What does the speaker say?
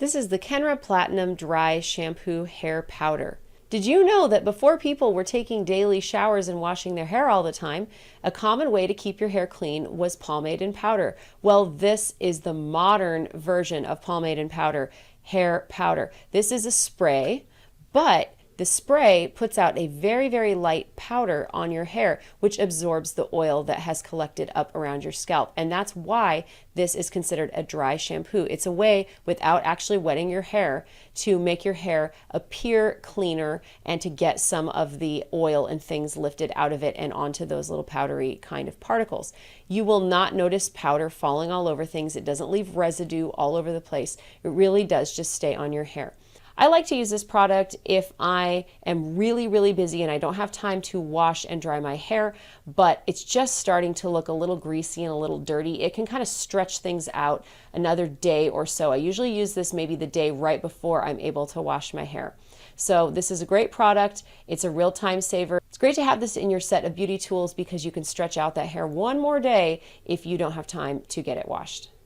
This is the Kenra Dry Shampoo Hair Powder. Did you know that before people were taking daily showers and washing their hair all the time, a common way to keep your hair clean was pomade and powder? Well, this is the modern version of pomade and powder, hair powder. This is a spray, but the spray puts out a very, very light powder on your hair, which absorbs the oil that has collected up around your scalp. And that's why this is considered a dry shampoo. It's a way, without actually wetting your hair, to make your hair appear cleaner and to get some of the oil and things lifted out of it and onto those little powdery kind of particles. You will not notice powder falling all over things. It doesn't leave residue all over the place. It really does just stay on your hair. I like to use this product if I am really, really busy and I don't have time to wash and dry my hair, but it's just starting to look a little greasy and a little dirty. It can kind of stretch things out another day or so. I usually use this maybe the day right before I'm able to wash my hair. So this is a great product. It's a real time saver. It's great to have this in your set of beauty tools because you can stretch out that hair one more day if you don't have time to get it washed.